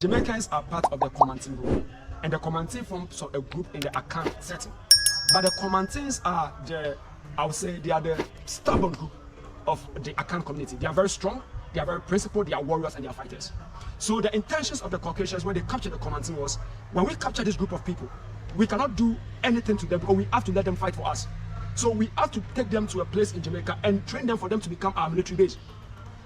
Jamaicans are part of the Comantin group, and the Comantin forms a group in the account setting. But the Comantins are I would say, they are the stubborn group of the account community. They are very strong, they are very principled, they are warriors, and they are fighters. So the intentions of the Caucasians when they captured the Comantin was, when we capture this group of people, we cannot do anything to them, or we have to let them fight for us. So we have to take them to a place in Jamaica and train them for them to become our military base.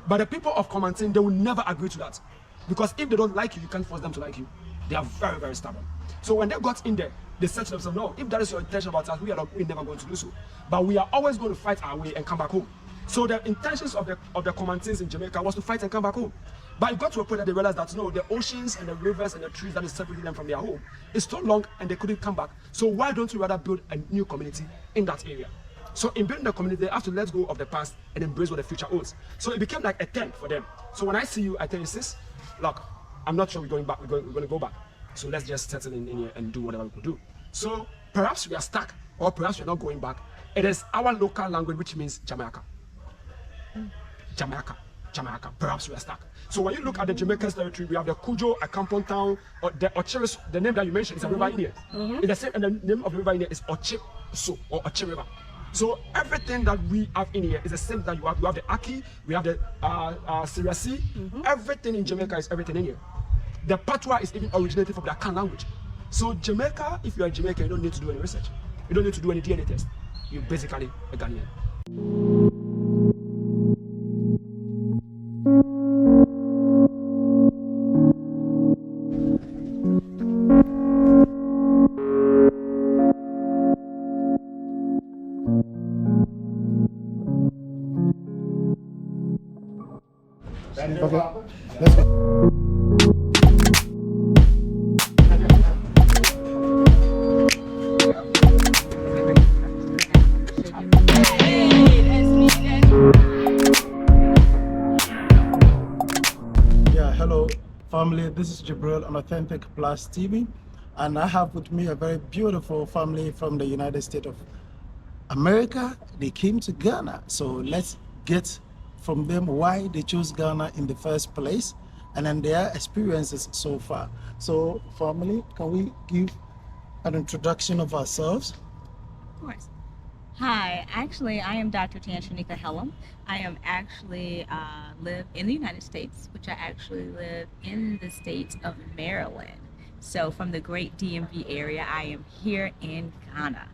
But the people of Comantin, they will never agree to that. Because if they don't like you, you can't force them to like you. They are very, very stubborn. So when they got in there, they said to themselves, no, if that is your intention about us, we're never going to do so. But we are always going to fight our way and come back home. So the intentions of the Comantins in Jamaica was to fight and come back home. But it got to a point that they realized that no, the oceans and the rivers and the trees that is separating them from their home is too long and they couldn't come back. So why don't we rather build a new community in that area? So in building the community, they have to let go of the past and embrace what the future holds. So it became like a tent for them. So when I see you, I tell you, sis, look, I'm not sure we're going back. We're going to go back. So let's just settle in here and do whatever we could do. So perhaps we are stuck, or perhaps we're not going back. It is our local language, which means Jamaica. Jamaica. Jamaica. Perhaps we are stuck. So when you look at the Jamaican territory, we have the Cujo, a compound town, or the Ochiris. The name that you mentioned is a river in here. It's the same, and the name of the river in here is Ochiso or Ochi River. So everything that we have in here is the same that you have. You have the Aki, we have the Sirasi. Everything in Jamaica is everything in here. The Patois is even originated from the Akan language. So Jamaica, if you are Jamaican, you don't need to do any research. You don't need to do any DNA test. You're basically a Ghanaian. Okay, let's go. Yeah, hello family, this is Jibril on Authentic Plus TV, and I have with me a very beautiful family from the United States of America. They came to Ghana, so let's get from them why they chose Ghana in the first place and then their experiences so far. So family, can we give an introduction of ourselves? Of course. Hi, actually I am Dr. Tanshanika Hellam. I am actually live in the United States, which I actually live in the state of Maryland. So from the great DMV area, I am here in Ghana.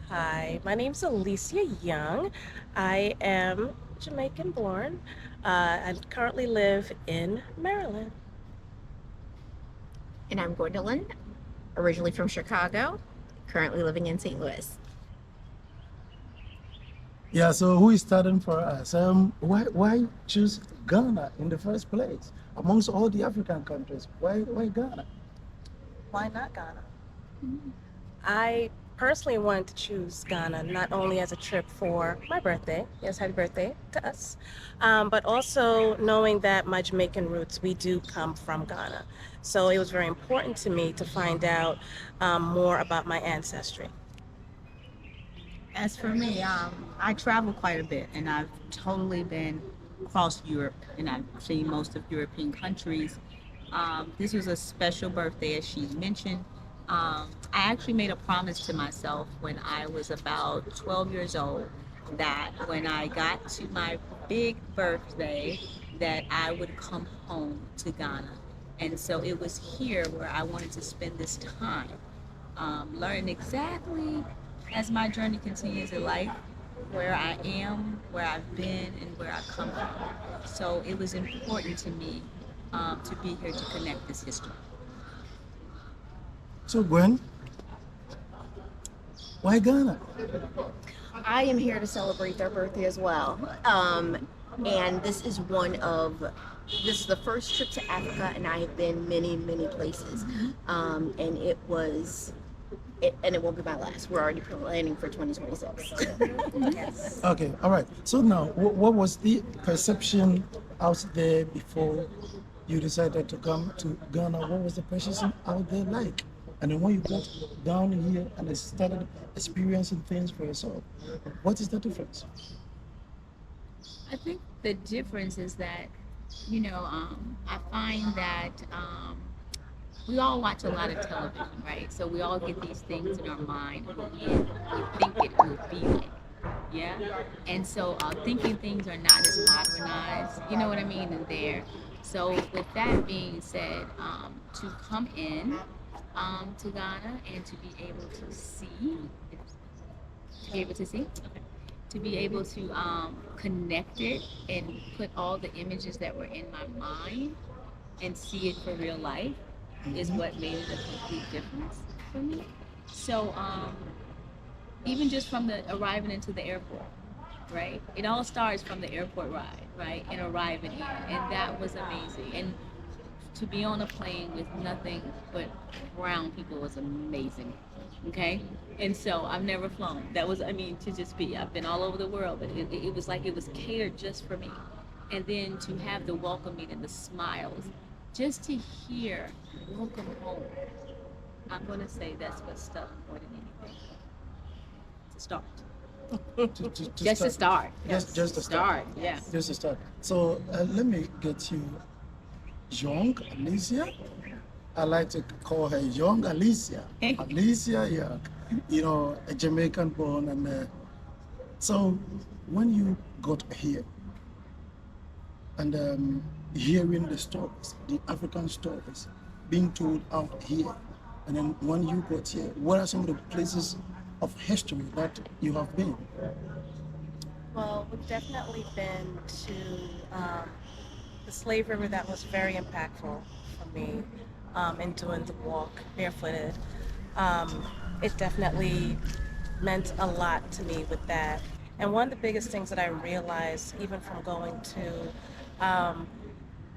Hi, my name's Alicia Young. I am Jamaican born. I currently live in Maryland. And I'm Gwendolyn, originally from Chicago, currently living in St. Louis. Yeah, so who is starting for us? Why choose Ghana in the first place amongst all the African countries? Why Ghana? Why not Ghana? I personally wanted to choose Ghana not only as a trip for my birthday, yes, happy birthday to us, but also knowing that my Jamaican roots, we do come from Ghana. So it was very important to me to find out more about my ancestry. As for me, I travel quite a bit, and I've totally been across Europe, and I've seen most of European countries. This was a special birthday, as she mentioned. I actually made a promise to myself when I was about 12 years old that when I got to my big birthday that I would come home to Ghana. And so it was here where I wanted to spend this time, learning exactly as my journey continues in life, where I am, where I've been, and where I've come from. So it was important to me to be here to connect this history. So Gwen, why Ghana? I am here to celebrate their birthday as well. And this is the first trip to Africa, and I have been many places. And it won't be my last. We're already planning for 2026. Yes. Okay, all right. So now, what was the perception out there before you decided to come to Ghana? What was the perception out there like? And then when you got down here and started experiencing things for yourself, what is the difference? I think the difference is that I find that we all watch a lot of television, right? So we all get these things in our mind. We think it will be it. Yeah. And so thinking things are not as modernized, you know what I mean, in there. So with that being said, to come in to Ghana and to be able to see, to be able to see, okay, to be able to connect it and put all the images that were in my mind and see it for real life is what made it a complete difference for me. So even just from the arriving into the airport, right? It all starts from the airport ride, right? And arriving here. And that was amazing. And to be on a plane with nothing but brown people was amazing. Okay? And so I've never flown. That was, I mean, to just be, I've been all over the world, but it was like it was catered just for me. And then to have the welcoming and the smiles, just to hear, welcome home. I'm going to say that's what stuck more than anything. To start. Just to start. Just to start. Yeah. Just to start. So let me get you young Alicia. I like to call her young Alicia. Alicia Young, a Jamaican born. And so when you got here and hearing the stories, the African stories being told out here, and then when you got here, what are some of the places of history that you have been? Well, we've definitely been to the slave river. That was very impactful for me, and doing the walk barefooted. It definitely meant a lot to me with that. And one of the biggest things that I realized, even from going to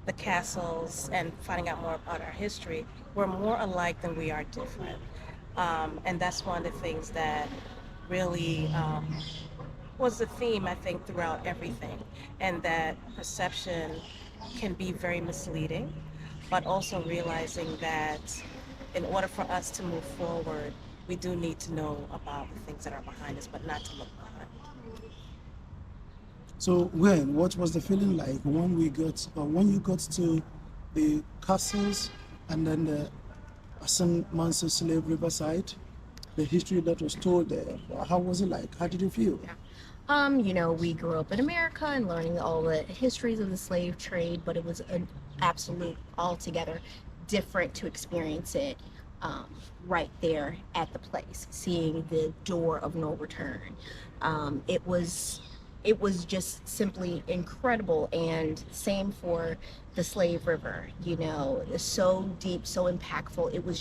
the castles and finding out more about our history, we're more alike than we are different. And that's one of the things that really was the theme, I think, throughout everything. And that perception can be very misleading, but also realizing that in order for us to move forward, we do need to know about the things that are behind us, but not to look behind. So what was the feeling like when you got to the castles and then the Hassan Mansour slave riverside, the history that was told there? How was it like? How did you feel? We grew up in America and learning all the histories of the slave trade, but it was an absolute altogether different to experience it right there at the place, seeing the door of no return. It was just simply incredible, and same for the slave river, so deep, so impactful. It was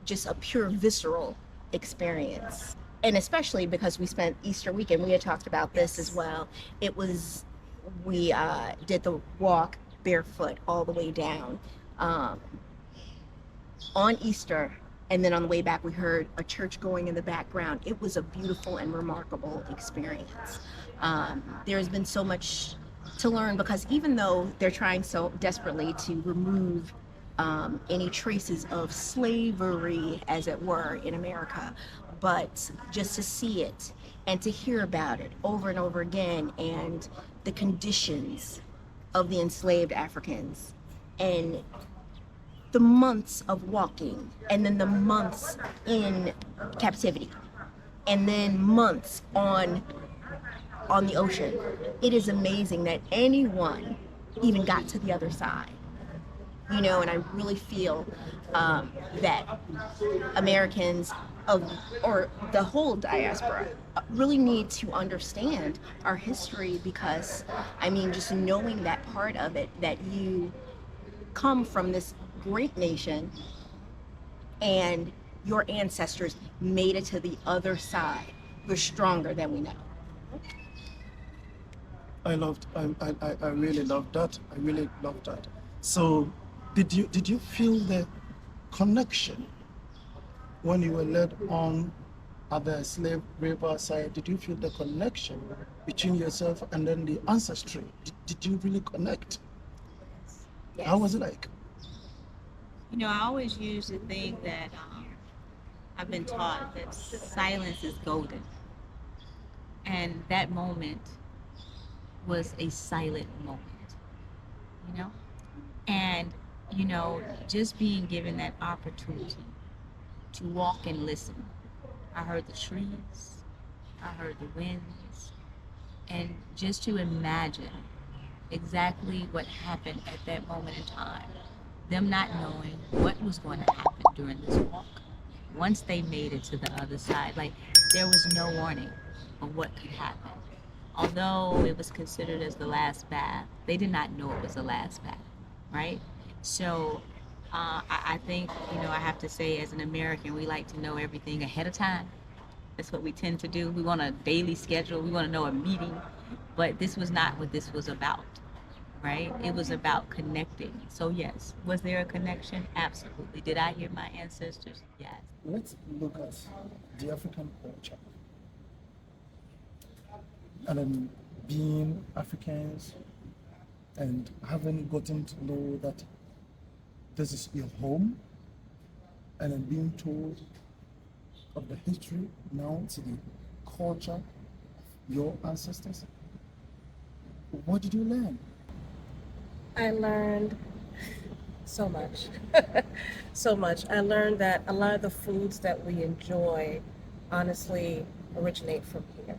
just a pure visceral experience. And especially because we spent Easter weekend, we had talked about this as well. We did the walk barefoot all the way down on Easter, and then on the way back we heard a church going in the background. It was a beautiful and remarkable experience. There's been so much to learn, because even though they're trying so desperately to remove any traces of slavery, as it were, in America, but just to see it and to hear about it over and over again, and the conditions of the enslaved Africans, and the months of walking, and then the months in captivity, and then months on the ocean. It is amazing that anyone even got to the other side. And I really feel that Americans or the whole diaspora really need to understand our history, because just knowing that part of it, that you come from this great nation and your ancestors made it to the other side. We're stronger than we know. I really loved that. I really loved that. So did you feel the connection when you were led on at the slave river side? Did you feel the connection between yourself and then the ancestry? Did you really connect? Yes. How was it like? I always use the thing that I've been taught, that silence is golden. And that moment was a silent moment, you know? And, you know, just being given that opportunity to walk and listen. I heard the trees, I heard the winds, and just to imagine exactly what happened at that moment in time. Them not knowing what was going to happen during this walk. Once they made it to the other side, like there was no warning of what could happen. Although it was considered as the last bath, they did not know it was the last bath, right? So I think, you know, I have to say as an American, we like to know everything ahead of time. That's what we tend to do. We want a daily schedule. We want to know a meeting. But this was not what this was about, right? It was about connecting. So yes, was there a connection? Absolutely. Did I hear my ancestors? Yes. Let's look at the African culture. And then being Africans and having gotten to know that this is your home, and then being told of the history now to the culture of your ancestors. What did you learn? I learned so much. So much. I learned that a lot of the foods that we enjoy honestly originate from here.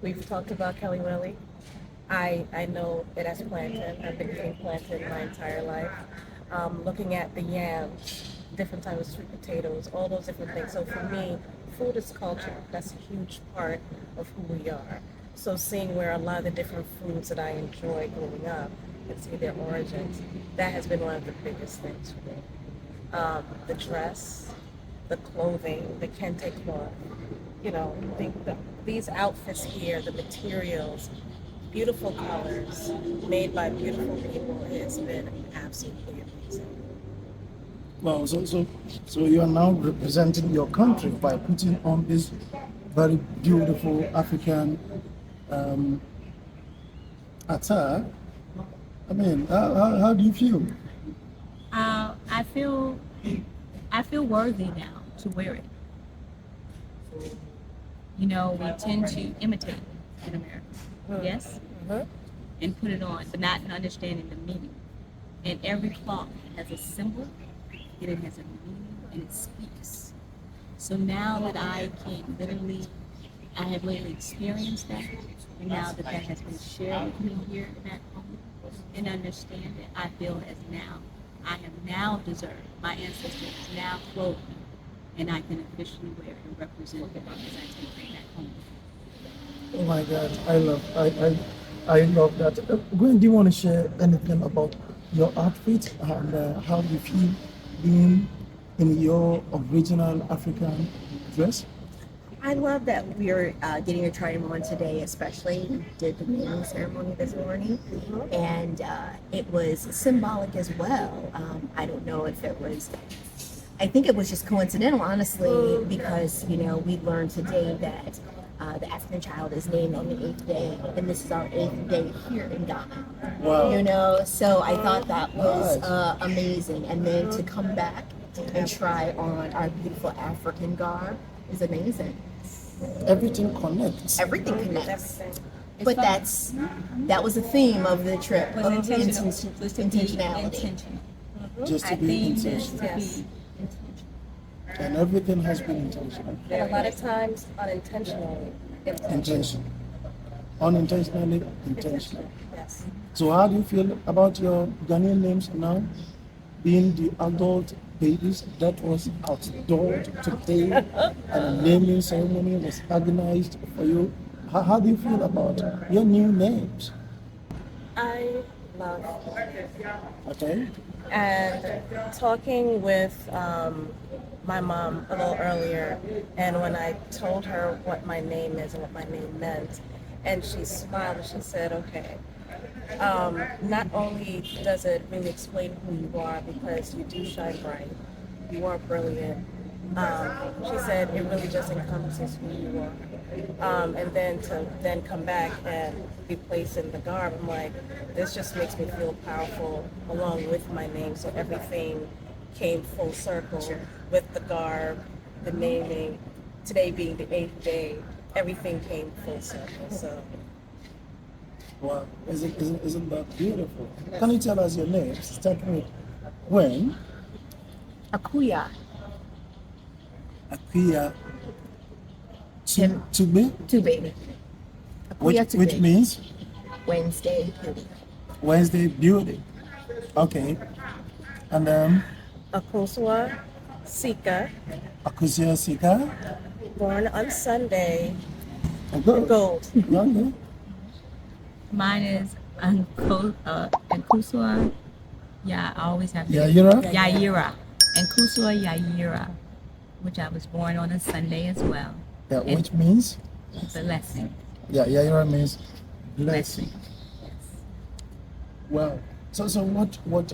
We've talked about Kelly Willy. I know it as plantain. I've been eating plantain my entire life. Looking at the yams, different types of sweet potatoes, all those different things. So for me, food is culture. That's a huge part of who we are. So seeing where a lot of the different foods that I enjoy growing up and see their origins, that has been one of the biggest things for me. The dress, the clothing, the kente cloth, you know, these outfits here, the materials, beautiful colors, made by beautiful people, has been absolutely amazing. Well, so you are now representing your country by putting on this very beautiful African attire. I mean, how do you feel? I feel worthy now to wear it. You know, we tend to imitate in America, yes, and put it on, but not understanding the meaning. And every cloth has a symbol, and it has a meaning, and it speaks. So now that I have lately experienced that, and now that has been shared with me here at home, and understand it, I feel as now, I am now deserved. My ancestors now clothe me, and I can officially wear it and represent them as I take it back home. Oh my God, I love that. Gwen, do you want to share anything about your outfit and how you feel being in your original African dress? I love that we're getting to try them on today, especially. We did the naming ceremony this morning, and it was symbolic as well. I don't know if it was, I think it was just coincidental, honestly, because, you know, we learned today that the African child is named on the 8th day, and this is our 8th day here in Ghana. Wow. You know, so I thought that was amazing. And then to come back and try on our beautiful African garb is amazing. Everything connects. Everything connects. Everything. But that was the theme of the trip. Was of intentional. Intentionality. Intentional. Just to I be think intentional. yes. And everything has been intentional. And a lot of times unintentionally. Intentional. Unintentionally intentional. Yes. So how do you feel about your Ghanaian names now? Being the adult babies that was outdoored today and a naming ceremony was organized for you. How do you feel about your new names? I love it. Okay. And talking with my mom a little earlier, and when I told her what my name is and what my name meant, and she smiled and she said, okay, not only does it really explain who you are, because you do shine bright, you are brilliant, she said it really just encompasses who you are. And then to then come back and be placed in the garb, I'm like, this just makes me feel powerful along with my name. So everything came full circle with the garb, the naming, today being the 8th day, everything came full circle. So Wow, isn't that beautiful? Can you tell us your name? Starting with when? Akuya. Akia Tim- Tube, Tube. Akuya Tube. which means Wednesday. Beauty. Wednesday beauty. Okay. And Akosua Sika, Akusia Sika. born on Sunday. Good. Gold. Okay. Mine is Nkusua. Yeah, I always have to. Yaira? Yaira. Nkusua Yaira, which I was born on a Sunday as well. Yeah, And which means blessing. yeah, Yaira means blessing. Blessing. Well, so what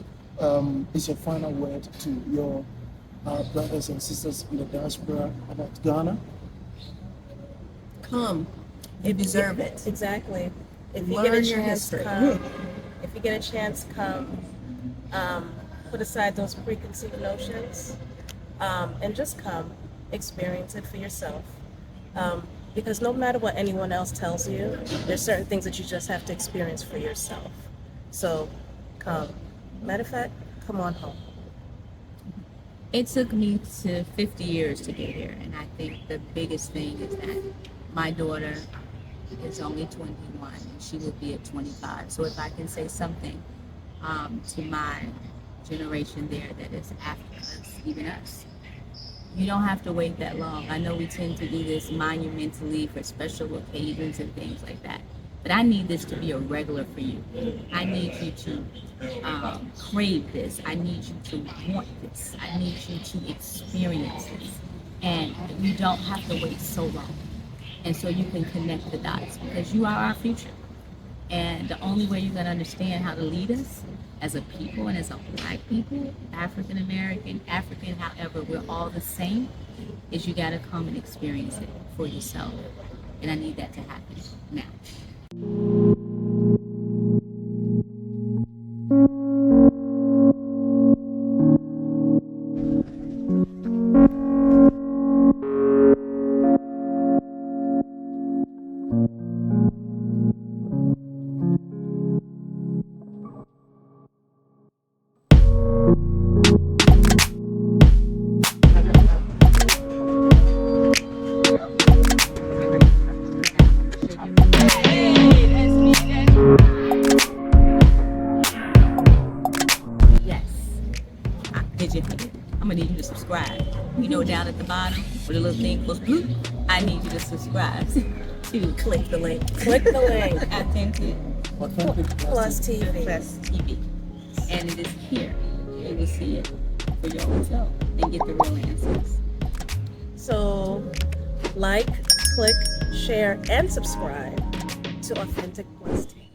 is your final word to your brothers and sisters in the diaspora about Ghana? Come. You deserve it. Exactly. If you Learn get a your chance, history. come. If you get a chance, come. Put aside those preconceived notions, and just come. Experience it for yourself. Because no matter what anyone else tells you, there's certain things that you just have to experience for yourself. So, come. Matter of fact, come on home. It took me to 50 years to get here, and I think the biggest thing is that my daughter is only 21 and she will be at 25. So if I can say something to my generation there that is after us, even us, you don't have to wait that long. I know we tend to do this monumentally for special occasions and things like that, but I need this to be a regular for you. I need you to crave this. I need you to want this. I need you to experience this. And you don't have to wait so long. And so you can connect the dots because you are our future. And the only way you're going to understand how to lead us as a people and as a Black people, African American, African, however, we're all the same, is you got to come and experience it for yourself. And I need that to happen now. I'm gonna need you to subscribe. You know, down at the bottom where the little thing goes bloop, I need you to subscribe to click the link. Click the link. Authentic Plus TV. Plus TV. And it is here. You will see it for your own self and get the real answers. So, like, click, share, and subscribe to Authentic Plus TV.